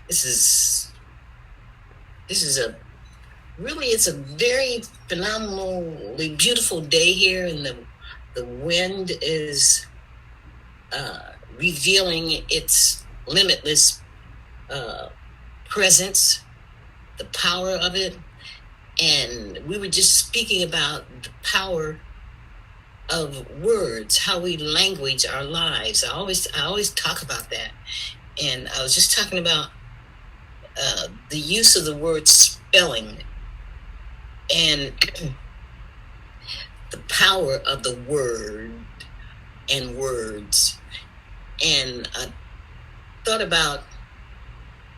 This is it's a very phenomenally beautiful day here, and the wind is revealing its limitless presence, the power of it. And we were just speaking about the power of words, how we language our lives. I always talk about that. And I was just talking about the use of the word spelling and the power of the word and words. And I thought about,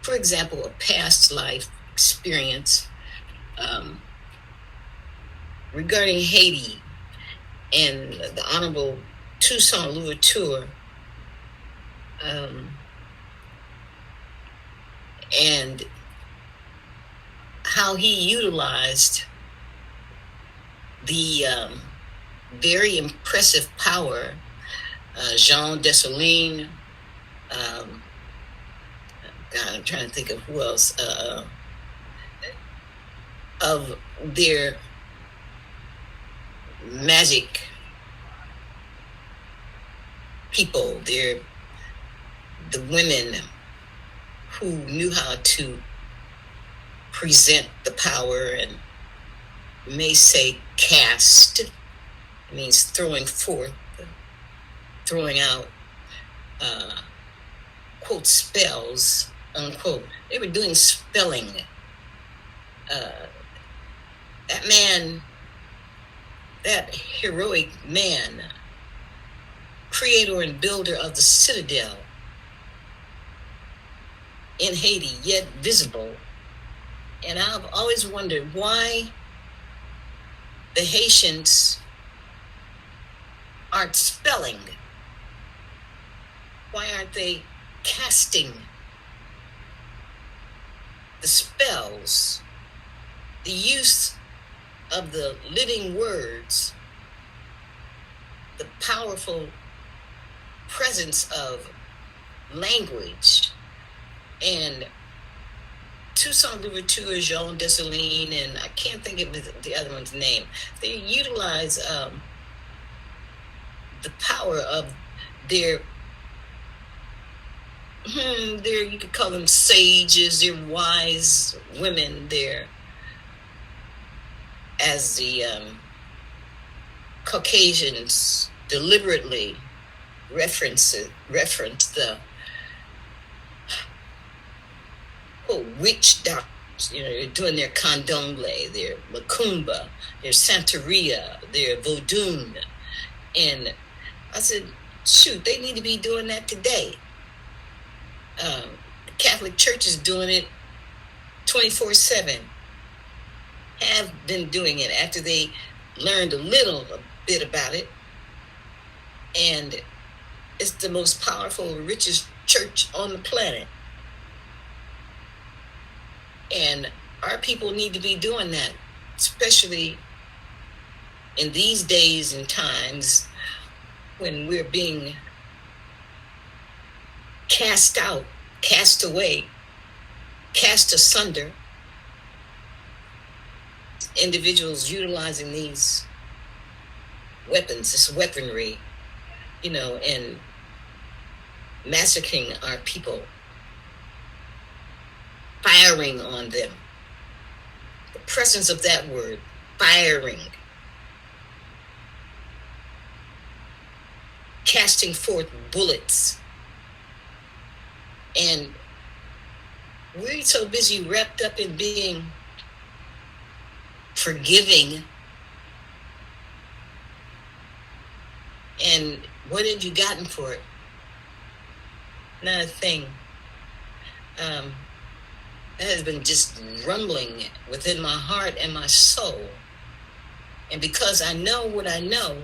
for example, a past life experience regarding Haiti and the Honorable Toussaint Louverture, and how he utilized the very impressive power, Jean Dessalines, God, I'm trying to think of who else, of their magic people, the women who knew how to present the power, and may say cast. It means throwing forth, throwing out, quote, spells, unquote. They were doing spelling. That man, that heroic man, creator and builder of the citadel in Haiti, yet visible. And I've always wondered why the Haitians aren't spelling. Why aren't they casting the spells, the use of the living words, the powerful presence of language? And Toussaint Louverture, Jean Dessalines, and I can't think of the other one's name. They utilize the power of their, you could call them sages, they're wise women there, as the Caucasians deliberately reference the witch doctors. They're doing their candomblé, their macumba, their santeria, their voodoo. And I said, shoot, they need to be doing that today. The Catholic Church is doing it 24/7. Have been doing it after they learned a bit about it. And it's the most powerful, richest church on the planet. And our people need to be doing that, especially in these days and times when we're being cast out, cast away, cast asunder. Individuals utilizing these weapons, this weaponry, and massacring our people, firing on them. The presence of that word, firing, casting forth bullets. And we're so busy wrapped up in being forgiving. And what have you gotten for it? Not a thing. That has been just rumbling within my heart and my soul. And because I know what I know,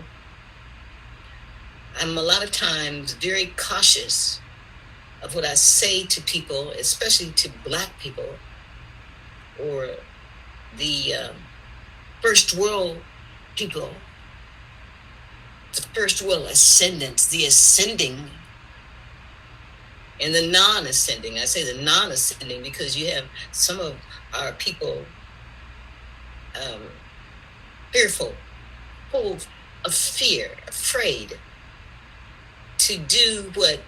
I'm a lot of times very cautious of what I say to people, especially to Black people or the first world people, the first world ascendants, the ascending And the non-ascending, I say the non-ascending because you have some of our people fearful, full of fear, afraid to do what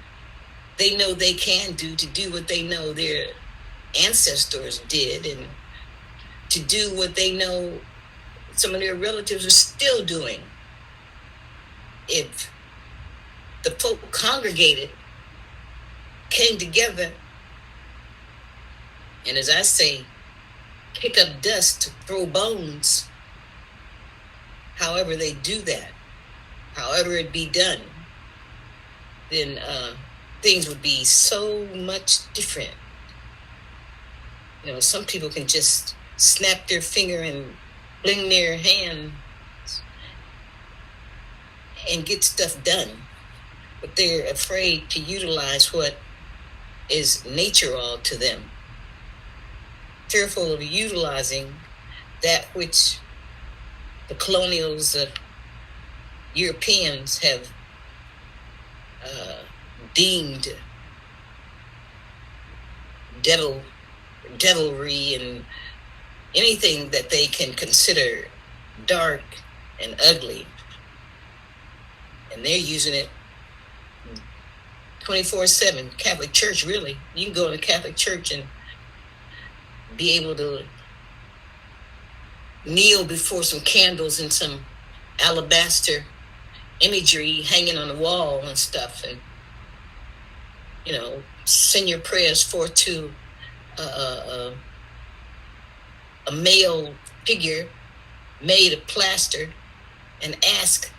they know they can do, to do what they know their ancestors did, and to do what they know some of their relatives are still doing. If the folk congregated, came together, and as I say, pick up dust, throw bones, however they do that, however it be done, then things would be so much different. You know, some people can just snap their finger and fling their hand and get stuff done, but they're afraid to utilize what is nature all to them, fearful of utilizing that which the colonials, Europeans have deemed devilry and anything that they can consider dark and ugly. And they're using it 24/7. Catholic Church, really. You can go to Catholic Church and be able to kneel before some candles and some alabaster imagery hanging on the wall and stuff, and, you know, send your prayers forth to a male figure made of plaster and ask,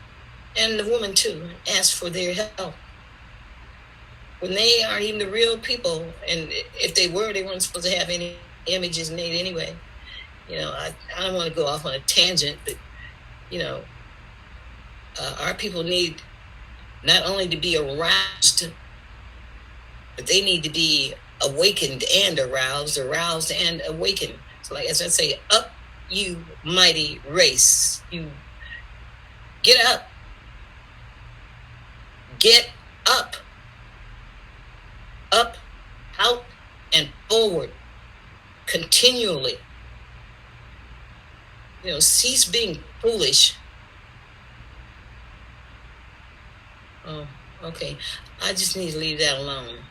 and the woman too, ask for their help. When they aren't even the real people, and if they were, they weren't supposed to have any images made anyway. You know, I don't want to go off on a tangent, but, you know, our people need not only to be aroused, but they need to be awakened and aroused and awakened. So, like, as I say, up, you mighty race. You get up. Get up. Up, out, and forward. Continually. You know, cease being foolish. Oh, okay. I just need to leave that alone.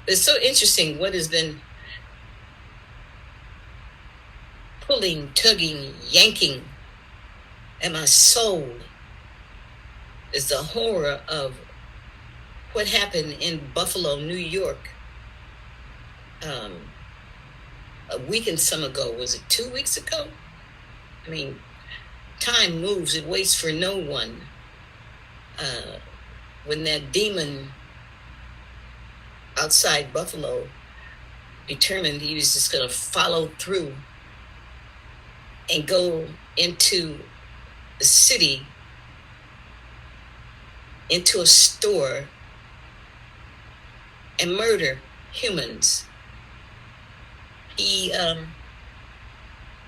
It's so interesting what has been pulling, tugging, yanking at my soul is the horror of what happened in Buffalo, New York. A week and some ago. Was it 2 weeks ago? I mean, time moves. It waits for no one. When that demon outside Buffalo determined he was just going to follow through and go into the city, into a store, and murder humans. He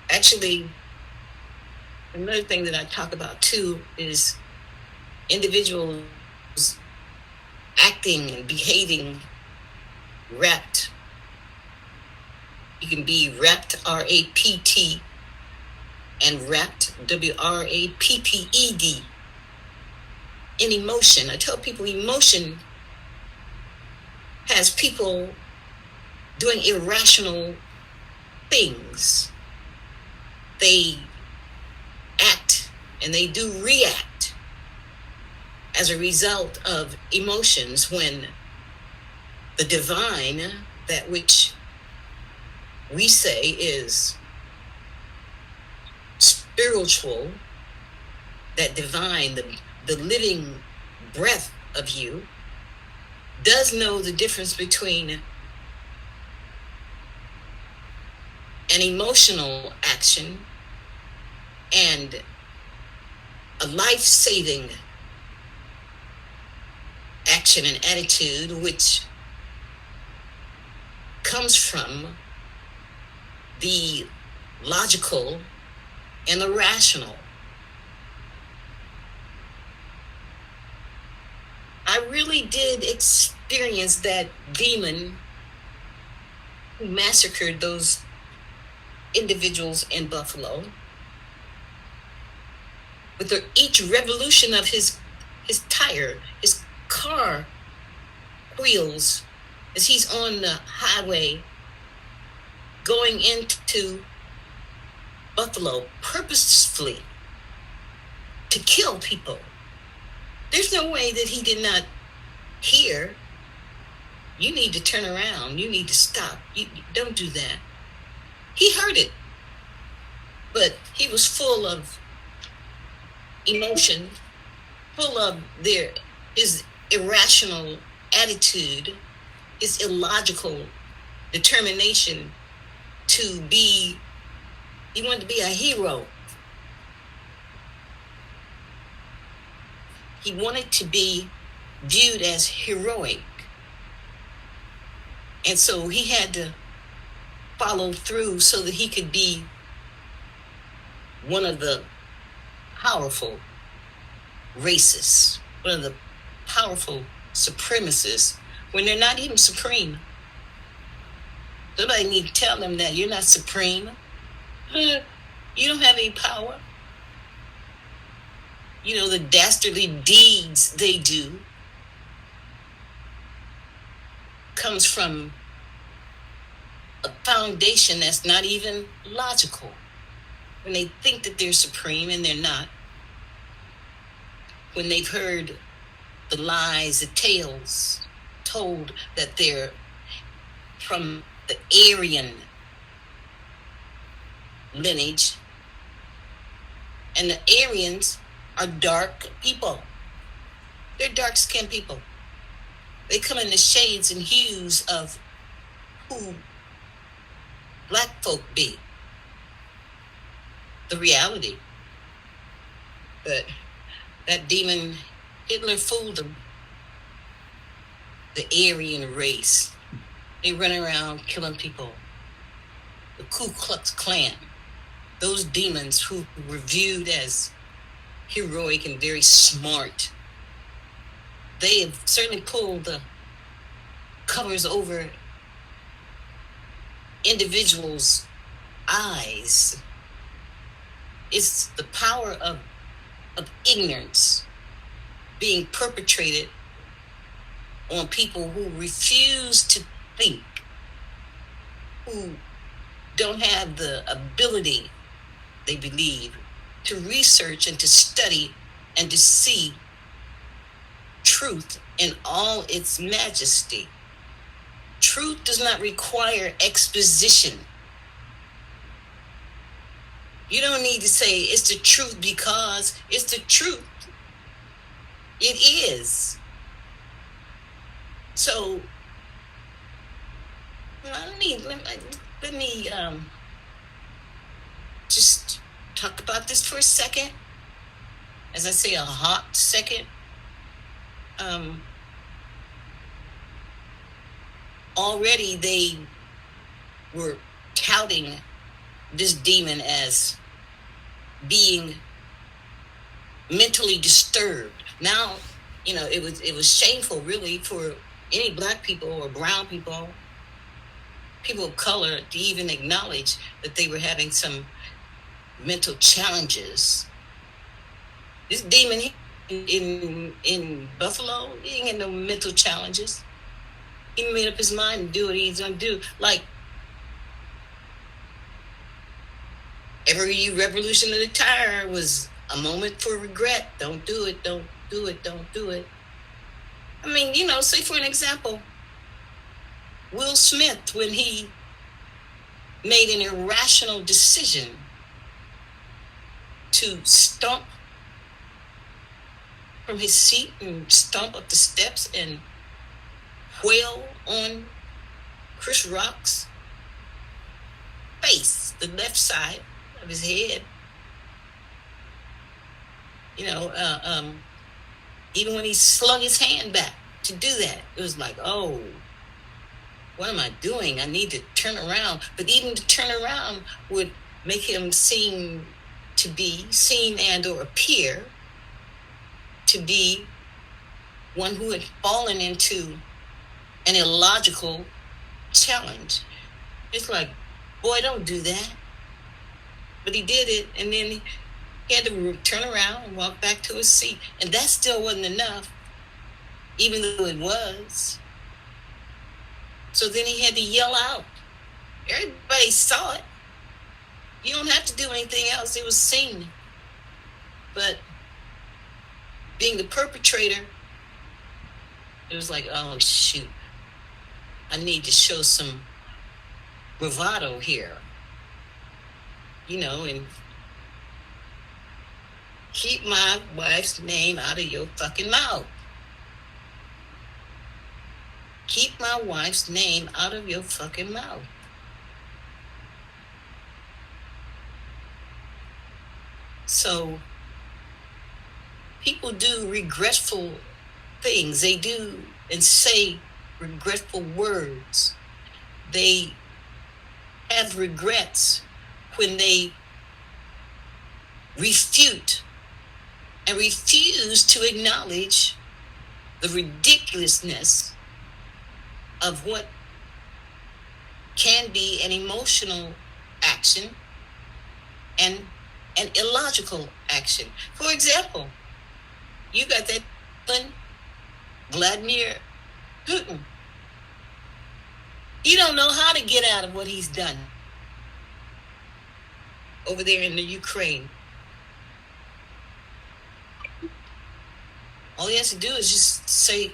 actually, another thing that I talk about too is individuals acting and behaving wrapped. You can be wrapped, R-A-P-T, and wrapped, W-R-A-P-P-E-D, in emotion. I tell people emotion has people doing irrational things. They act and they do react as a result of emotions, when the divine, that which we say is spiritual, that divine, the living breath of you, does know the difference between an emotional action and a life-saving action and attitude, which comes from the logical and the rational. I really did experience that demon who massacred those individuals in Buffalo. With each revolution of his tire, his car wheels, as he's on the highway going into Buffalo purposefully to kill people. There's no way that he did not hear, you need to turn around, you need to stop, you don't do that. He heard it, but he was full of emotion, full of his irrational attitude, his illogical determination to be, he wanted to be a hero. He wanted to be viewed as heroic. And so he had to follow through so that he could be one of the powerful racists, one of the powerful supremacists, when they're not even supreme. Somebody need to tell them that you're not supreme. You don't have any power. You know, the dastardly deeds they do comes from a foundation that's not even logical. When they think that they're supreme and they're not. When they've heard the lies, the tales told that they're from the Aryan lineage. And the Aryans are dark people. They're dark-skinned people. They come in the shades and hues of who black folk be. The reality. But that demon, Hitler fooled them. The Aryan race. They run around killing people. The Ku Klux Klan. Those demons who were viewed as heroic and very smart. They have certainly pulled the covers over individuals' eyes. It's the power of ignorance being perpetrated on people who refuse to think, who don't have the ability, they believe, to research and to study and to see truth in all its majesty. Truth does not require exposition. You don't need to say it's the truth because it's the truth. It is. So let me just talk about this for a second. As I say, a hot second. Already they were touting this demon as being mentally disturbed. Now, you know, it was shameful really for any black people or brown people, people of color, to even acknowledge that they were having some mental challenges. This demon in Buffalo, he ain't got no mental challenges. He made up his mind to do what he's gonna do. Like every revolution of the tire was a moment for regret. Don't do it, don't do it, don't do it. I mean, you know, say for an example, Will Smith, when he made an irrational decision to stomp from his seat and stomp up the steps and wail on Chris Rock's face, the left side of his head. You know, even when he slung his hand back to do that, it was like, oh, what am I doing? I need to turn around. But even to turn around would make him seem and or appear to be one who had fallen into an illogical challenge. It's like, boy, don't do that. But he did it, and then he had to turn around and walk back to his seat. And that still wasn't enough, even though it was. So then he had to yell out. Everybody saw it. You don't have to do anything else. It was seen. But being the perpetrator, it was like, oh, shoot. I need to show some bravado here. You know, and keep my wife's name out of your fucking mouth. Keep my wife's name out of your fucking mouth. So people do regretful things. They do and say regretful words. They have regrets when they refute and refuse to acknowledge the ridiculousness of what can be an emotional action and an illogical action. For example, you got that Vladimir Putin. He don't know how to get out of what he's done over there in the Ukraine. All he has to do is just say,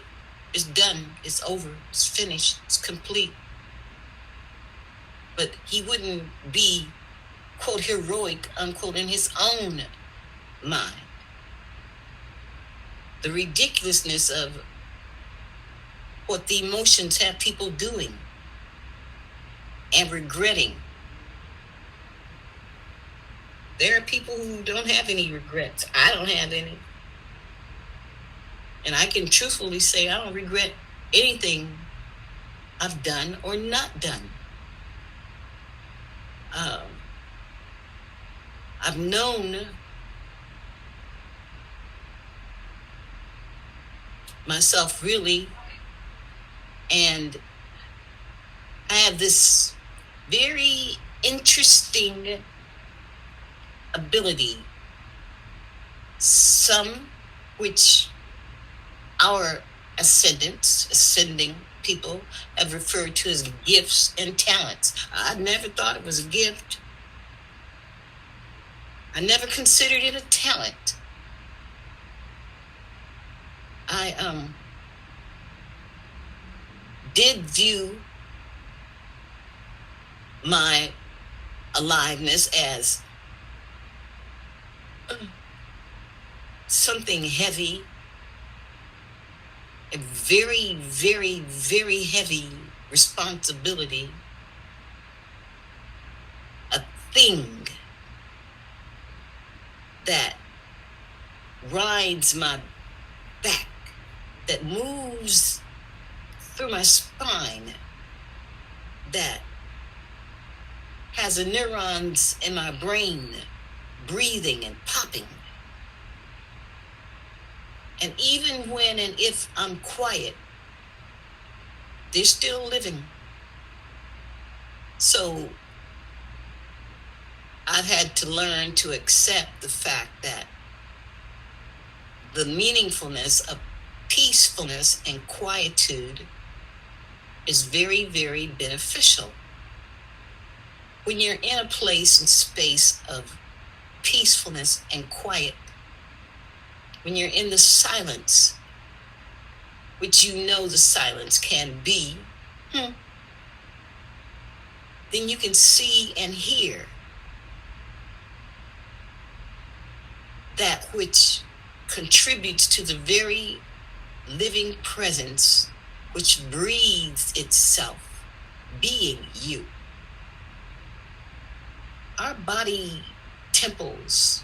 it's done, it's over, it's finished, it's complete. But he wouldn't be, quote, heroic, unquote, in his own mind. The ridiculousness of what the emotions have people doing and regretting. There are people who don't have any regrets. I don't have any. And I can truthfully say I don't regret anything I've done or not done. I've known myself really, and I have this very interesting ability, some which our ascending people have referred to as gifts and talents. I never thought it was a gift. I never considered it a talent. I did view my aliveness as something heavy, a very, very, very heavy responsibility, a thing that rides my back, that moves through my spine, that has the neurons in my brain breathing and popping. And even when and if I'm quiet, they're still living. So I've had to learn to accept the fact that the meaningfulness of peacefulness and quietude is very, very beneficial. When you're in a place and space of peacefulness and quiet, when you're in the silence, which you know the silence can be, then you can see and hear that which contributes to the very living presence which breathes itself, being you. Our body temples,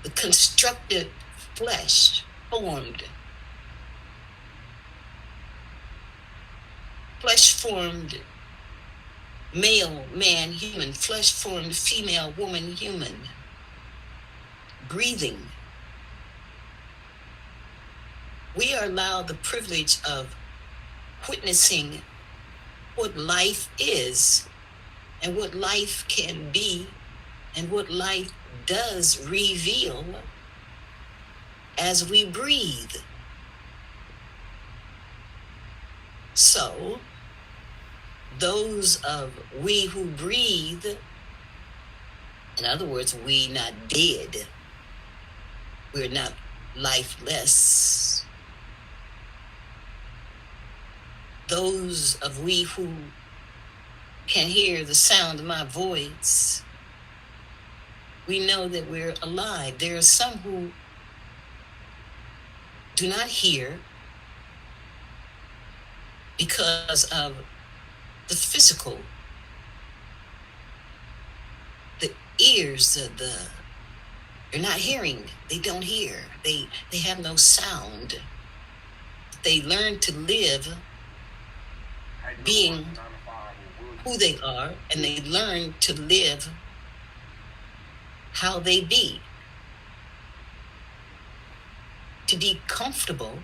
the constructed flesh formed, male, man, human, flesh formed, female, woman, human, breathing. We are allowed the privilege of witnessing what life is and what life can be and what life does reveal as we breathe. So, those of we who breathe, in other words, we not dead, we're not lifeless. Those of we who can hear the sound of my voice, we know that we're alive. There are some who do not hear because of the physical, the ears, they're not hearing. They don't hear. They have no sound. They learn to live being who they are, and they learn to live how they be. To be comfortable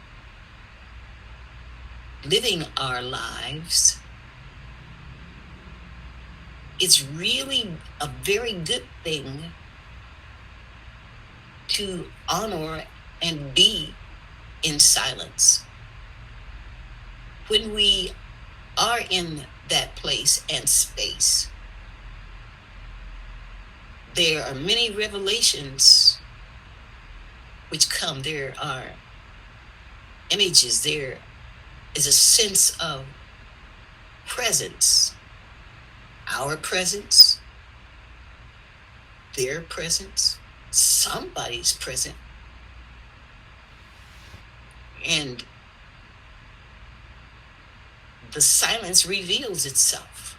living our lives, it's really a very good thing to honor and be in silence. When we are in that place and space, there are many revelations which come. There are images. There is a sense of presence. Our presence, their presence, somebody's present. And the silence reveals itself.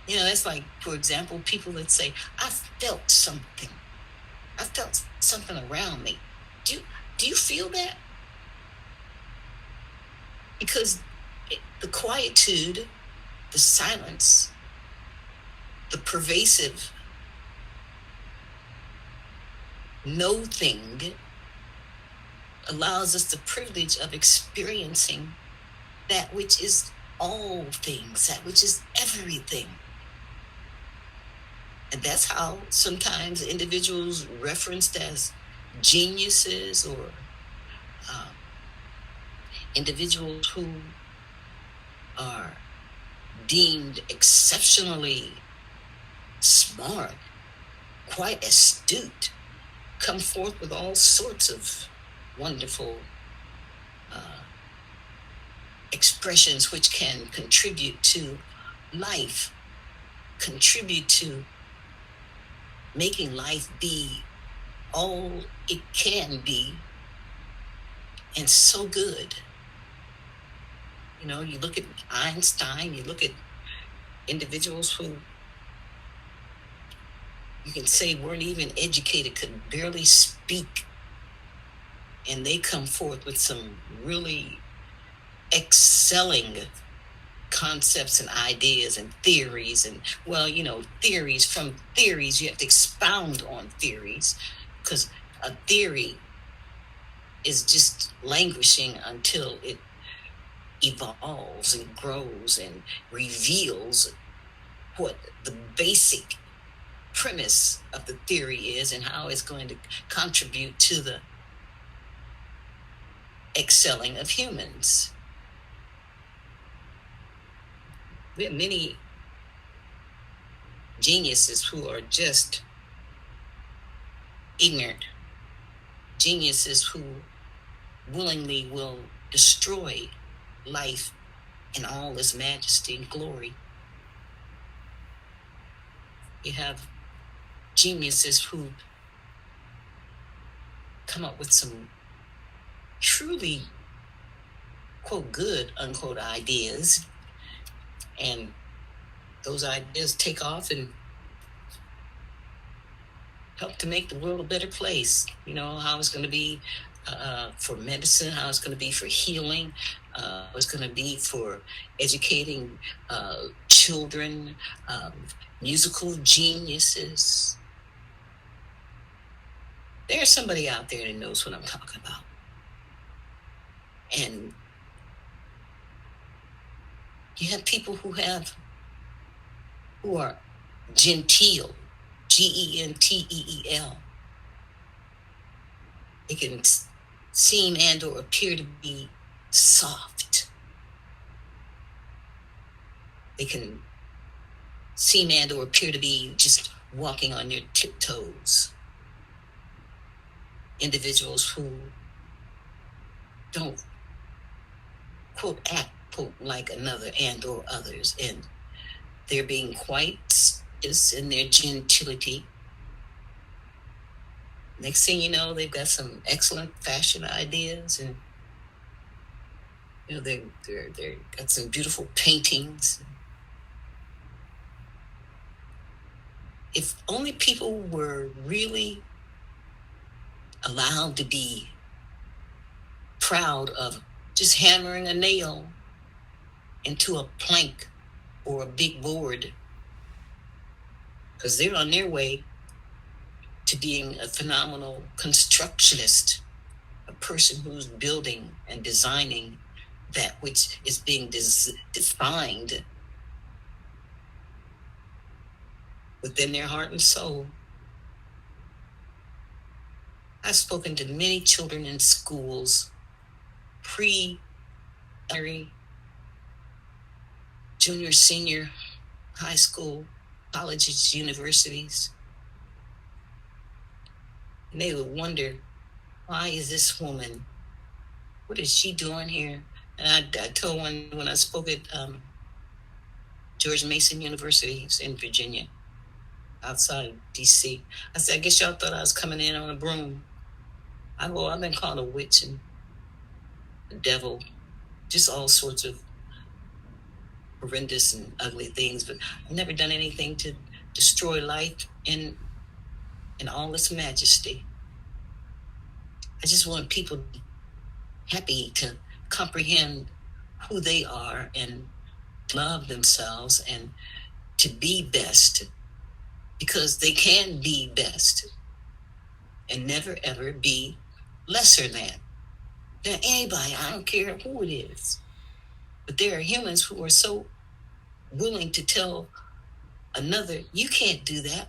You know, it's like, for example, people that say, I felt something. I felt something around me. Do you feel that? Because the quietude, the silence, the pervasive no thing allows us the privilege of experiencing that which is all things, that which is everything. And that's how sometimes individuals referenced as geniuses or individuals who are deemed exceptionally smart, quite astute, come forth with all sorts of wonderful expressions which can contribute to life, contribute to making life be all it can be, and so good. You know, you look at Einstein, you look at individuals who you can say weren't even educated, could barely speak, and they come forth with some really excelling concepts and ideas and theories. And well, you know, from theories you have to expound on theories, because a theory is just languishing until it evolves and grows and reveals what the basic premise of the theory is and how it's going to contribute to the excelling of humans. We have many geniuses who are just ignorant, geniuses who willingly will destroy life in all its majesty and glory. You have geniuses who come up with some truly, quote, good, unquote, ideas, and those ideas take off and help to make the world a better place. You know, how it's going to be for medicine, how it's going to be for healing, how it's going to be for educating children, musical geniuses. There's somebody out there that knows what I'm talking about. And you have people who are genteel, Genteel. They can seem and or appear to be soft. They can seem and or appear to be just walking on their tiptoes. Individuals who don't, quote, act, quote, like another and or others. And they're being quite is in their gentility. Next thing you know, they've got some excellent fashion ideas, and they're got some beautiful paintings. If only people were really allowed to be proud of just hammering a nail into a plank or a big board, because they're on their way to being a phenomenal constructionist, a person who's building and designing that which is being defined within their heart and soul. I've spoken to many children in schools, pre-elementary, junior, senior, high school, colleges, universities. And they would wonder, why is this woman, what is she doing here? And I told one when I spoke at George Mason University in Virginia, outside of D.C. I said, I guess y'all thought I was coming in on a broom. I've been called a witch and a devil, just all sorts of horrendous and ugly things, but I've never done anything to destroy life in all its majesty. I just want people happy to comprehend who they are and love themselves and to be best, because they can be best and never ever be lesser than anybody. I don't care who it is, but there are humans who are so willing to tell another, you can't do that.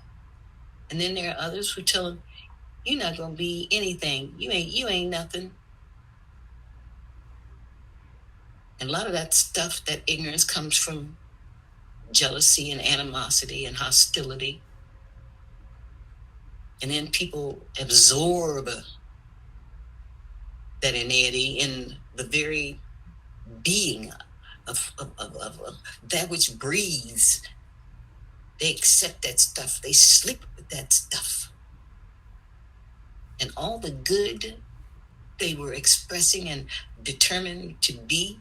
And then there are others who tell them, you're not going to be anything. You ain't nothing. And a lot of that stuff, that ignorance, comes from jealousy and animosity and hostility. And then people absorb that inanity in the very being of that which breathes. They accept that stuff. They sleep with that stuff. And all the good they were expressing and determined to be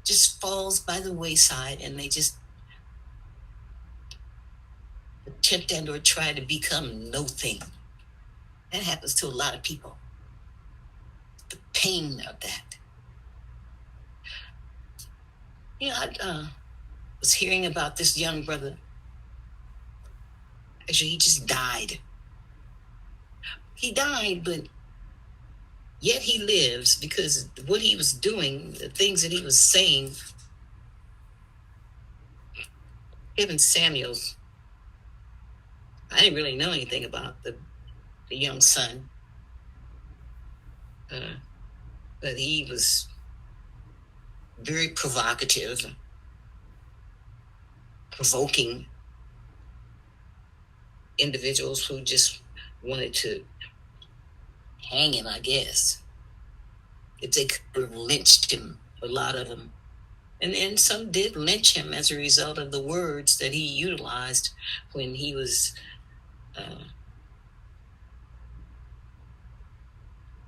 just falls by the wayside, and they just attempt and or try to become nothing. That happens to a lot of people. The pain of that. I was hearing about this young brother. Actually, he just died. He died, but yet he lives, because what he was doing, the things that he was saying. Kevin Samuels, I didn't really know anything about the young son, but he was very provocative, provoking individuals who just wanted to hang him, I guess. If they could have lynched him, a lot of them. And then some did lynch him as a result of the words that he utilized when he was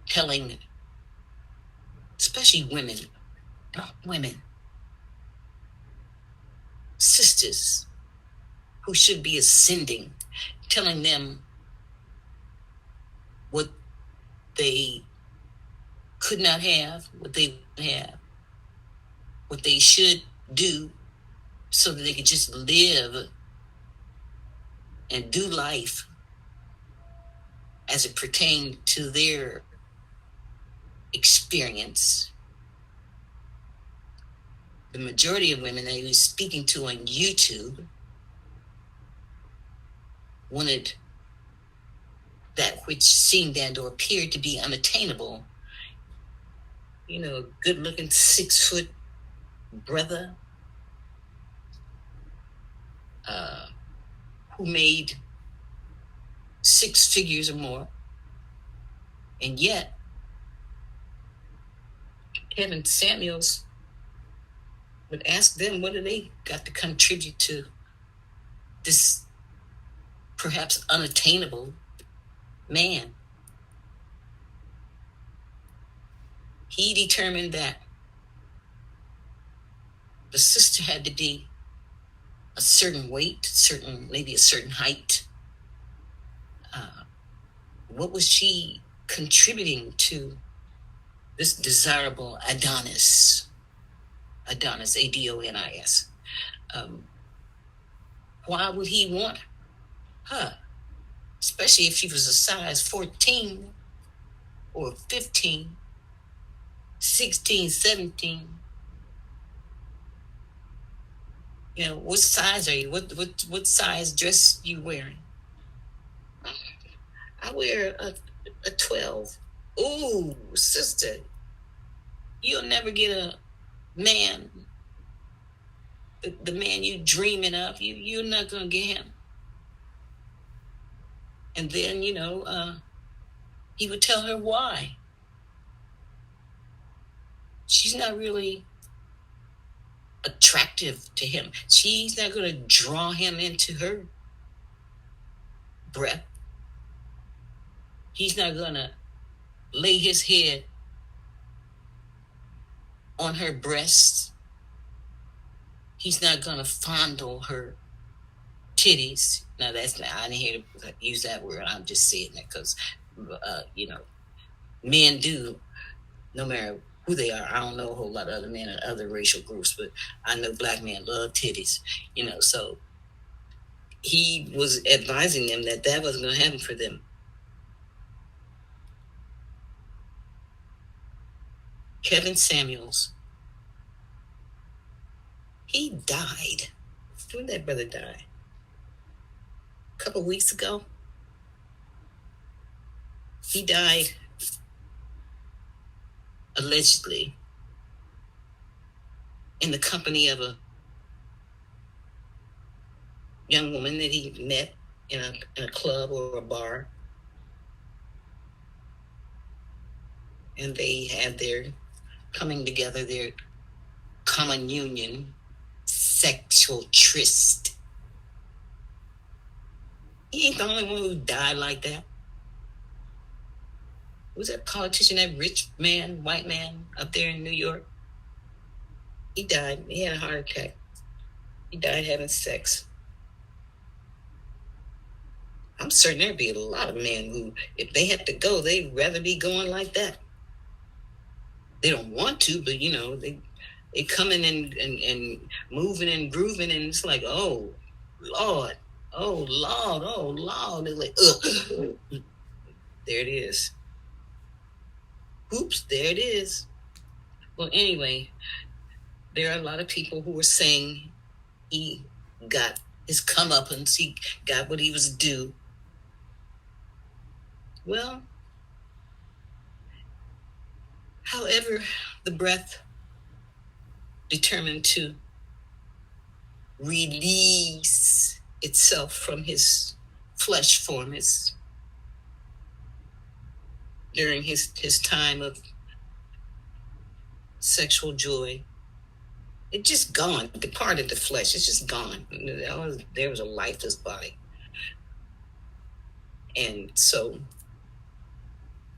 telling, especially women, sisters who should be ascending, telling them what they could not have, what they would have, what they should do so that they could just live and do life as it pertained to their experience the majority of women that he was speaking to on YouTube wanted that which seemed and or appeared to be unattainable. You know, good-looking 6-foot brother who made 6 figures or more, and yet Kevin Samuels would ask them what do they got to contribute to this perhaps unattainable man. He determined that the sister had to be a certain weight, maybe a certain height. What was she contributing to this desirable Adonis? Adonis, Adonis. Why would he want her? Especially if she was a size 14 or 15, 16, 17. You know, what size are you? What size dress you wearing? I wear a 12. Ooh, sister, you'll never get a man, the man you dreaming of. You're not gonna get him. And then, you know, he would tell her why. She's not really attractive to him. She's not going to draw him into her breath. He's not going to lay his head on her breast. He's not going to fondle her titties. Now, that's not, I didn't hear to use that word. I'm just saying that because, you know, men do, no matter who they are. I don't know a whole lot of other men and other racial groups, but I know black men love titties, you know, so he was advising them that wasn't going to happen for them. Kevin Samuels, he died. When did that brother die? A couple weeks ago. He died allegedly in the company of a young woman that he met in a club or a bar. And they had their coming together, their common union, sexual tryst. He ain't the only one who died like that. Was that politician, that rich man, white man up there in New York? He died. He had a heart attack. He died having sex. I'm certain there'd be a lot of men who, if they had to go, they'd rather be going like that. They don't want to, but, you know, they coming and moving and grooving, and it's like, oh, Lord, oh, Lord, oh, Lord. They're like, ugh. There it is. Oops, there it is. Well, anyway, there are a lot of people who are saying he got his comeuppance, he got what he was due. Well, however, the breath determined to release itself from his flesh form during his time of sexual joy. It just gone, departed the flesh. It's just gone. There was a lifeless body. And so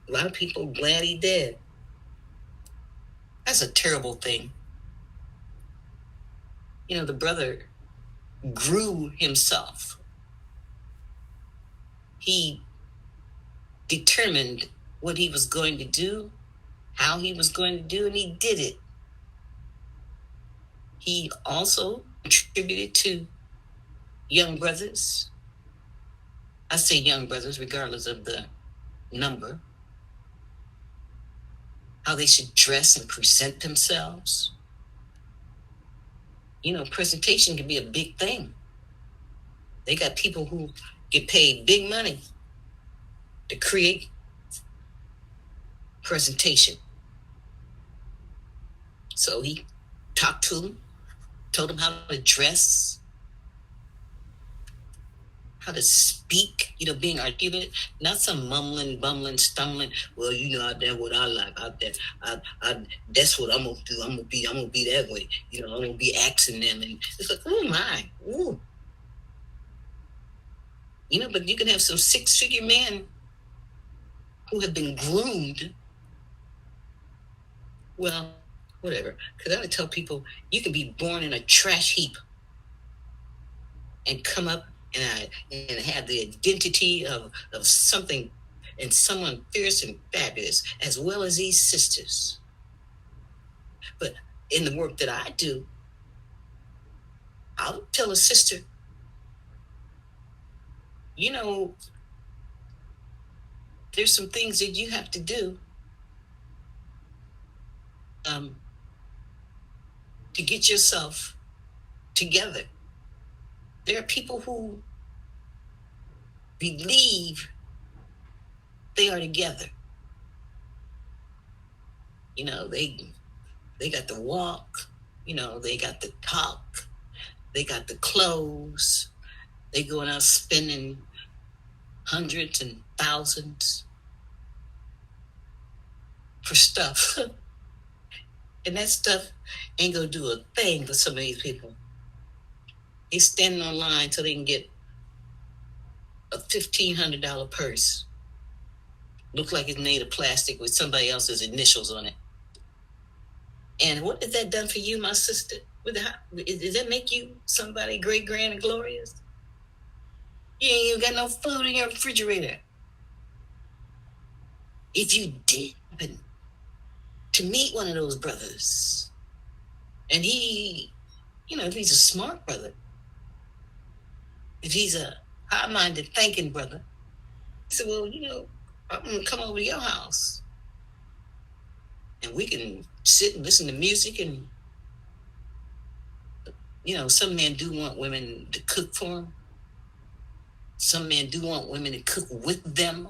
a lot of people glad he dead. That's a terrible thing. You know, the brother grew himself. He determined what he was going to do, how he was going to do, and he did it. He also contributed to young brothers. I say young brothers, regardless of the number, how they should dress and present themselves. Presentation can be a big thing. They got people who get paid big money to create presentation. So he talked to them, told them how to dress, how to speak, being articulate, not some mumbling, bumbling, stumbling. Well, out there what I like, out there, that's what I'm gonna do. I'm gonna be that way. I'm gonna be asking them, and it's like, oh my, ooh. But you can have some 6-figure men who have been groomed. Well, whatever. Because I tell people, you can be born in a trash heap and come up and have the identity of something and someone fierce and fabulous, as well as these sisters. But in the work that I do, I'll tell a sister, there's some things that you have to do to get yourself together. There are people who believe they are together. They got the walk, they got the talk, they got the clothes, they going out spending hundreds and thousands for stuff. And that stuff ain't gonna do a thing for some of these people. They standing online till they can get a $1,500 purse. Look like it's made of plastic with somebody else's initials on it. And what has that done for you, my sister? Does that make you somebody great, grand, and glorious? You ain't even got no food in your refrigerator. If you did happen to meet one of those brothers, and he, if he's a smart brother, if he's a high-minded thinking brother, he said, well, I'm going to come over to your house and we can sit and listen to music. And, some men do want women to cook for them. Some men do want women to cook with them.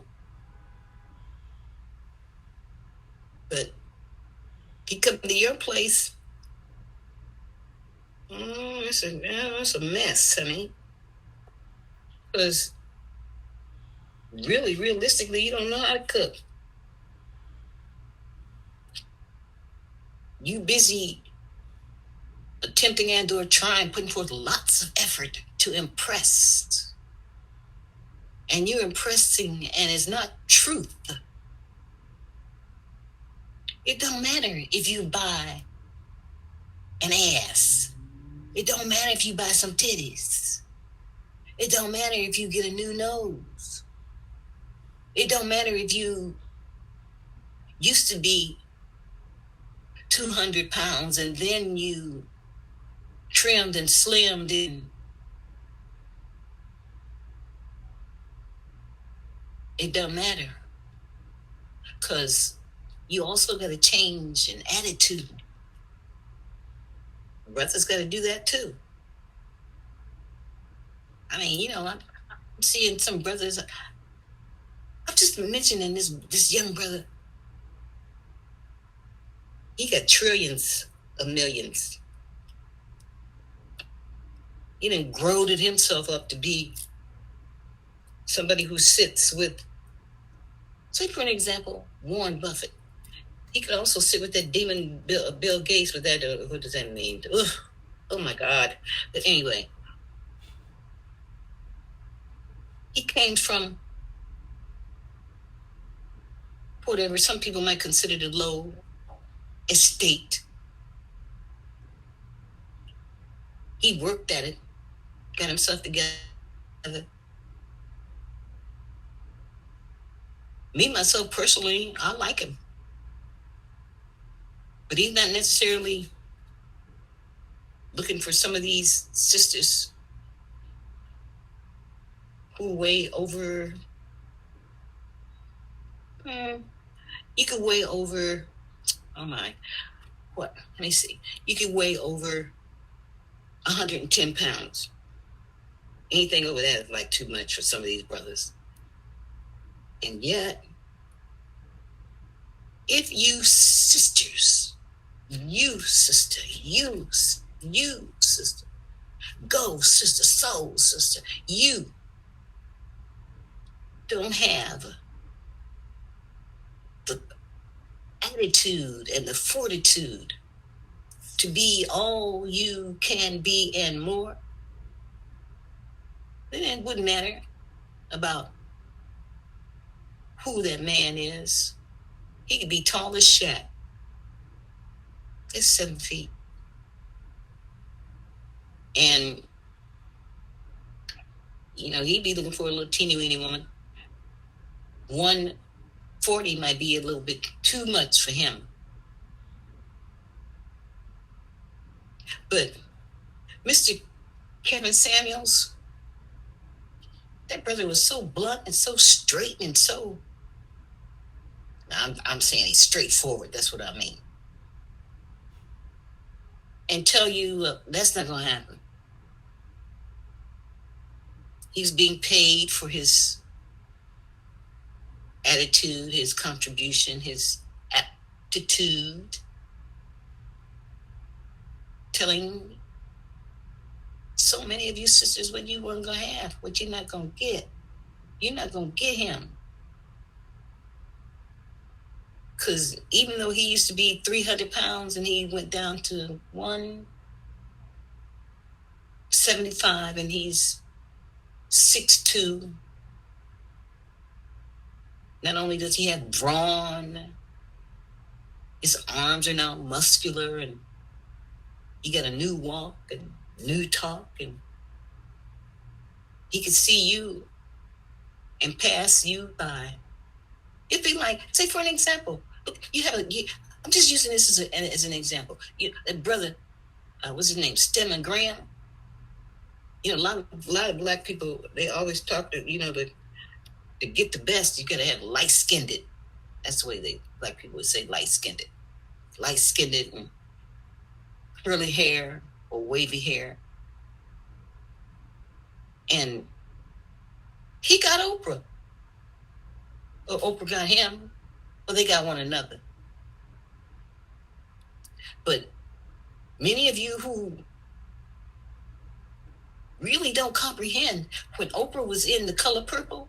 But he come to your place, it's a mess, honey. Because really, realistically, you don't know how to cook. You busy attempting and/or trying, putting forth lots of effort to impress. And you're impressing, and it's not truth. It don't matter if you buy an ass. It don't matter if you buy some titties. It don't matter if you get a new nose. It don't matter if you used to be 200 pounds and then you trimmed and slimmed in. It don't matter. Because you also got to change an attitude. Brothers got to do that too. I mean, I'm seeing some brothers. I'm just mentioning this young brother. He got trillions of millions. He done growed himself up to be somebody who sits with, say for an example, Warren Buffett. He could also sit with that demon Bill Gates with that, what does that mean? Ugh, oh my God. But anyway, he came from whatever some people might consider the low estate. He worked at it, got himself together. Me, myself, personally, I like him. But he's not necessarily looking for some of these sisters who weigh over, you could weigh over, oh my, what? Let me see. You could weigh over 110 pounds. Anything over that is like too much for some of these brothers. And yet, if you sisters, you sister, you sister, go sister, soul sister, you don't have the attitude and the fortitude to be all you can be and more, then it wouldn't matter about who that man is. He could be tall as Shaq. It's 7 feet. And, he'd be looking for a little teeny weeny woman. 140 might be a little bit too much for him. But Mr. Kevin Samuels, that brother was so blunt and so straight and so, I'm saying he's straightforward. That's what I mean. And tell you, look, that's not going to happen. He's being paid for his attitude, his contribution, his aptitude. Telling so many of you sisters what you weren't going to have, what you're not going to get. You're not going to get him. Because even though he used to be 300 pounds and he went down to 175 and he's 6'2", not only does he have brawn, his arms are now muscular and he got a new walk and new talk, and he could see you and pass you by. It'd be like, say for an example, look, I'm just using this as an example. That brother, what's his name, Stedman Graham. A lot of black people, they always talk to, to get the best, you got to have light-skinned. That's the way black people would say light-skinned and curly hair or wavy hair. And he got Oprah. Or Oprah got him. Or they got one another. But many of you who really don't comprehend, when Oprah was in The Color Purple,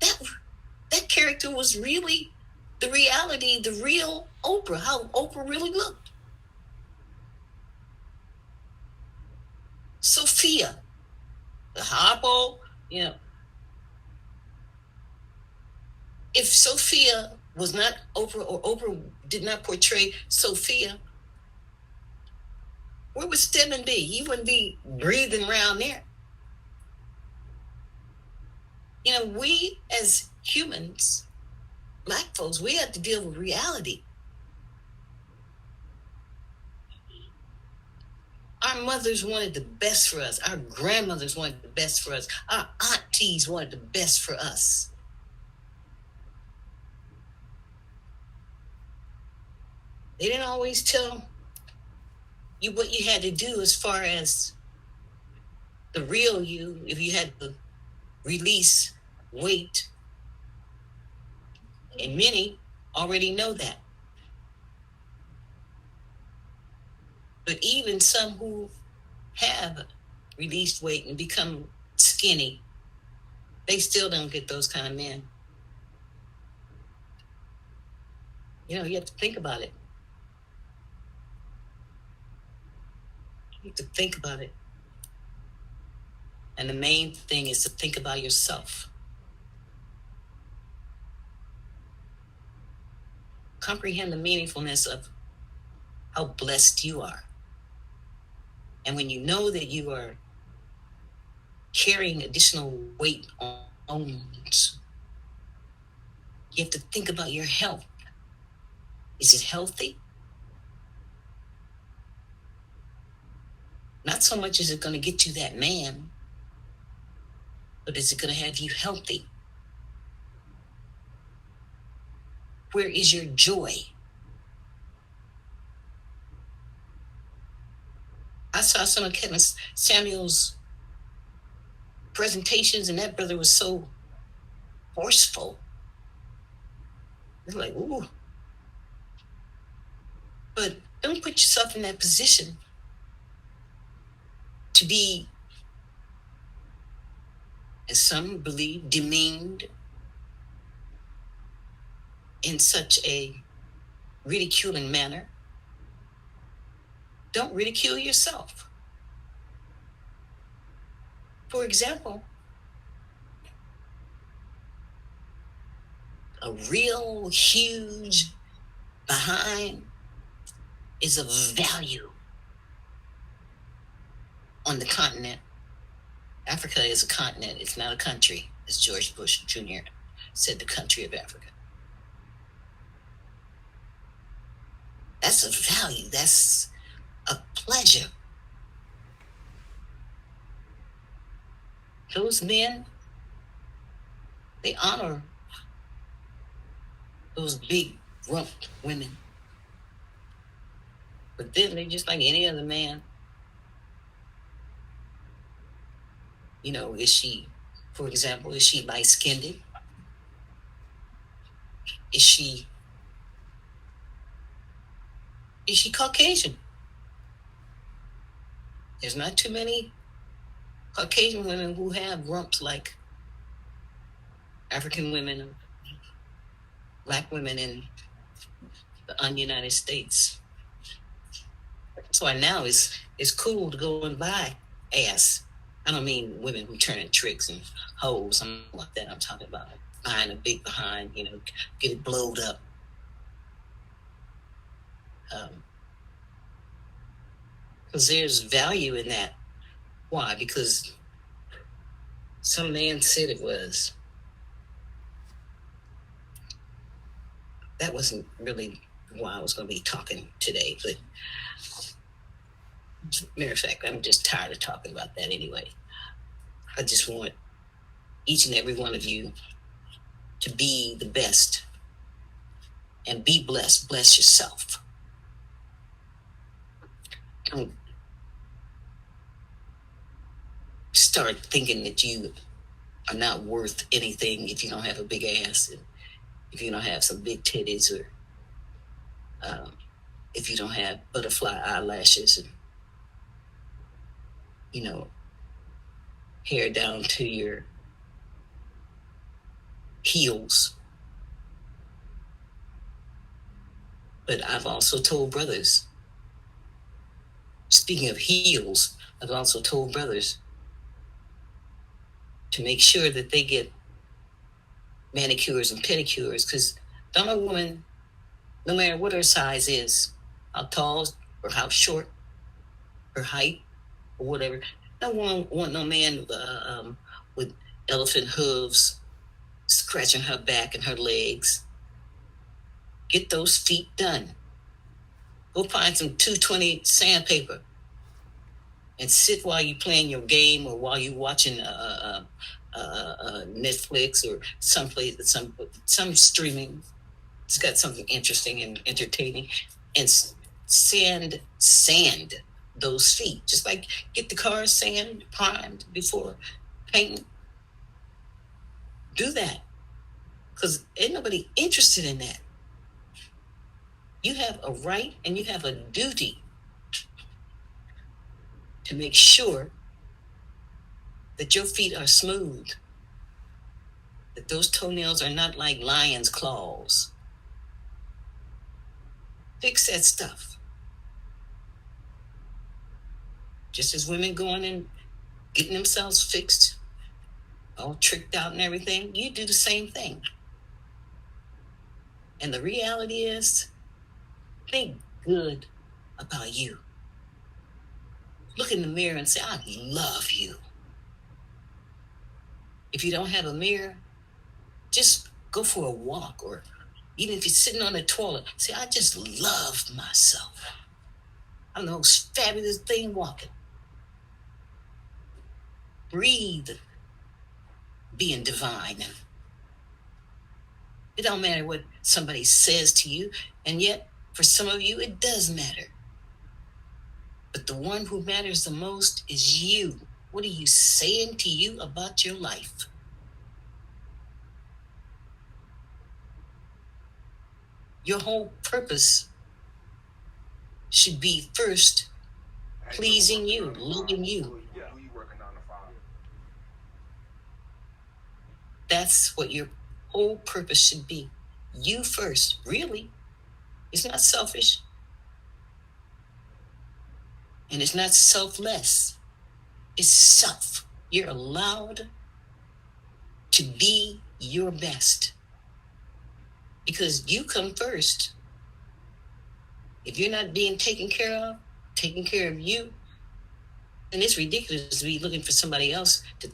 that character was really the reality, the real Oprah, how Oprah really looked. Sophia, the Harpo, if Sophia was not Oprah, or Oprah did not portray Sophia, where would Stedman be? He wouldn't be breathing around there. We as humans, black folks, we have to deal with reality. Our mothers wanted the best for us. Our grandmothers wanted the best for us. Our aunties wanted the best for us. They didn't always tell you what you had to do as far as the real you, if you had to release weight. And many already know that. But even some who have released weight and become skinny, they still don't get those kind of men. You have to think about it. You have to think about it. And the main thing is to think about yourself. Comprehend the meaningfulness of how blessed you are. And when you know that you are carrying additional weight on bones, you have to think about your health. Is it healthy? Not so much is it going to get you that man, but is it going to have you healthy? Where is your joy? I saw some of Kevin Samuel's presentations, and that brother was so forceful. It's like, ooh. But don't put yourself in that position to be, as some believe, demeaned in such a ridiculing manner. Don't ridicule yourself. For example, a real huge behind is of value on the continent. Africa is a continent, it's not a country, as George Bush Jr. said, the country of Africa. That's a value, that's a pleasure. Those men, they honor those big rumped women. But then they're just like any other man. You know, is she, for example, is she light-skinned? Is she Caucasian? There's not too many Caucasian women who have rumps like African women, black women in the un-United States. That's why now it's cool to go and buy ass. I don't mean women who turn in tricks and hoes, something like that. I'm talking about buying a big behind, you know, get it blowed up. Because there's value in that. Why? Because some man said it was. That wasn't really why I was going to be talking today, but matter of fact, I'm just tired of talking about that anyway. I just want each and every one of you to be the best and be blessed. Bless yourself. Don't start thinking that you are not worth anything if you don't have a big ass, and if you don't have some big titties, or if you don't have butterfly eyelashes and, you know, hair down to your heels. But I've also told brothers, speaking of heels, I've also told brothers to make sure that they get manicures and pedicures, because don't a woman, no matter what her size is, how tall or how short, her height or whatever, no woman want no man with elephant hooves scratching her back and her legs. Get those feet done. Go find some 220 sandpaper and sit while you playing your game or while you watching Netflix or someplace, some streaming. It's got something interesting and entertaining, and sand those feet. Just like get the car sand primed before painting. Do that, because ain't nobody interested in that. You have a right and you have a duty to make sure that your feet are smooth, that those toenails are not like lion's claws. Fix that stuff. Just as women going and getting themselves fixed, all tricked out and everything, you do the same thing. And the reality is, think good about you. Look in the mirror and say, I love you. If you don't have a mirror, just go for a walk, or even if you're sitting on the toilet, say, I just love myself. I'm the most fabulous thing walking. Breathe being divine. It don't matter what somebody says to you, and yet for some of you it does matter. But the one who matters the most is you. What are you saying to you about your life? Your whole purpose should be first pleasing you, loving you. That's what your whole purpose should be. You first, really. It's not selfish. And it's not selfless. It's self. You're allowed to be your best because you come first. If you're not being taken care of you, then it's ridiculous to be looking for somebody else to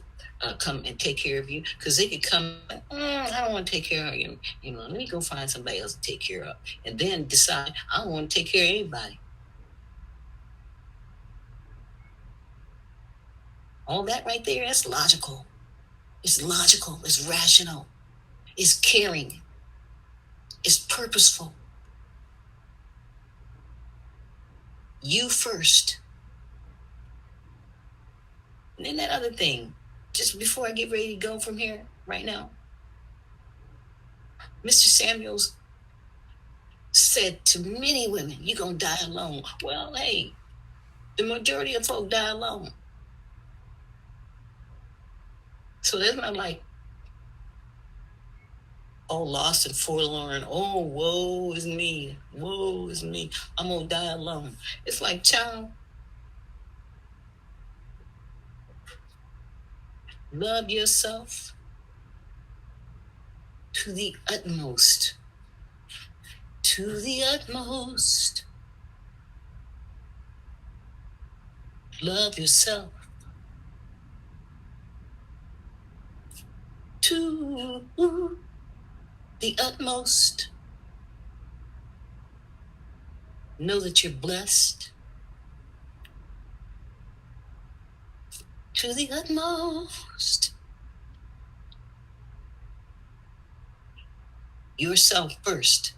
come and take care of you, because they could come, I don't want to take care of you. Let me go find somebody else to take care of, and then decide I don't want to take care of anybody. All that right there, that's logical. It's logical. It's rational. It's caring. It's purposeful. You first. And then that other thing, just before I get ready to go from here right now, Mr. Samuels said to many women, you're going to die alone. Well, hey, the majority of folk die alone. So that's not like, oh, lost and forlorn. Oh, woe is me. Woe is me. I'm going to die alone. It's like, child, love yourself to the utmost. To the utmost. Love yourself to the utmost. Know that you're blessed to the utmost. Yourself first.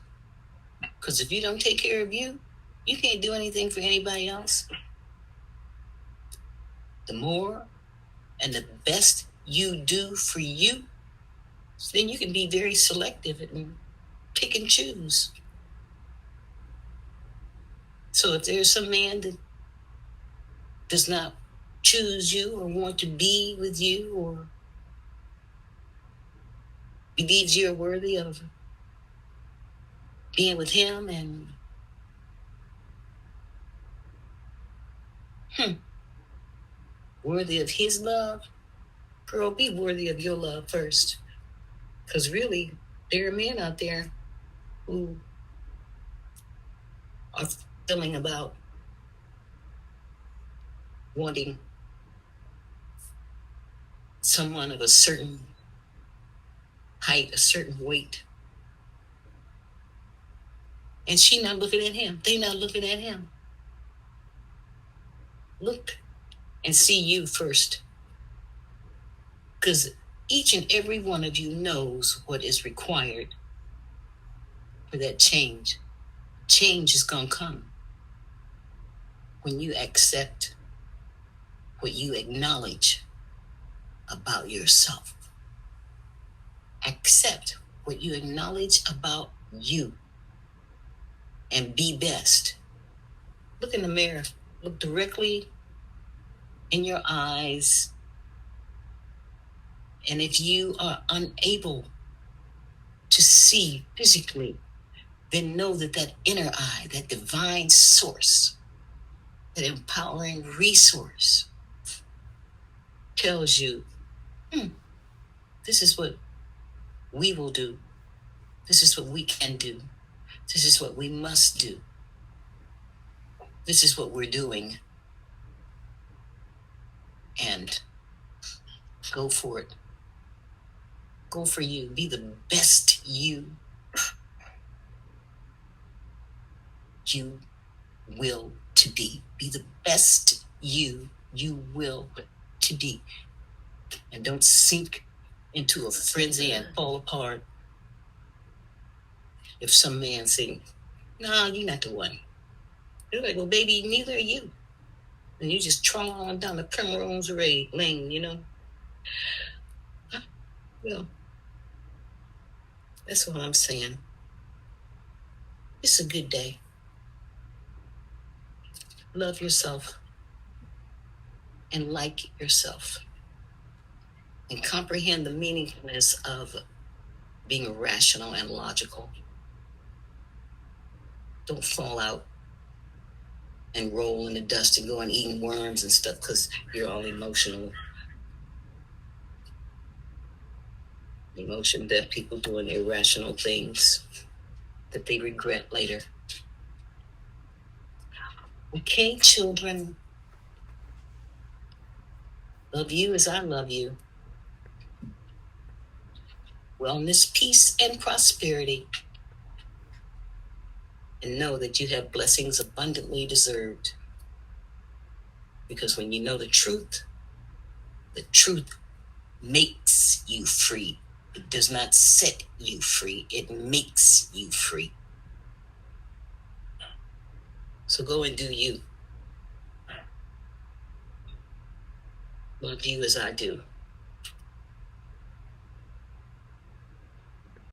Because if you don't take care of you, you can't do anything for anybody else. The more and the best you do for you, then you can be very selective and pick and choose. So if there's some man that does not choose you or want to be with you or believes you're worthy of being with him and worthy of his love, girl, be worthy of your love first. Because really, there are men out there who are feeling about wanting someone of a certain height, a certain weight. And she not looking at him. They not looking at him. Look and see you first. Because each and every one of you knows what is required for that change. Change is going to come when you accept what you acknowledge about yourself. Accept what you acknowledge about you and be best. Look in the mirror. Look directly in your eyes. And if you are unable to see physically, then know that that inner eye, that divine source, that empowering resource tells you, this is what we will do. This is what we can do. This is what we must do. This is what we're doing. And go for it. Go for you. Be the best you will to be. Be the best you will to be. And don't sink into a frenzy and fall apart if some man say, "No, you're not the one." You're like, well, baby, neither are you. And you just trot on down the Primrose Lane, you know? Well, that's what I'm saying. It's a good day. Love yourself and like yourself. And comprehend the meaningfulness of being irrational and logical. Don't fall out and roll in the dust and go and eating worms and stuff because you're all emotional. Emotion deaf people doing irrational things that they regret later. Okay, children. Love you as I love you. Wellness, peace, and prosperity. And know that you have blessings abundantly deserved. Because when you know the truth makes you free. It does not set you free. It makes you free. So go and do you. Love you as I do.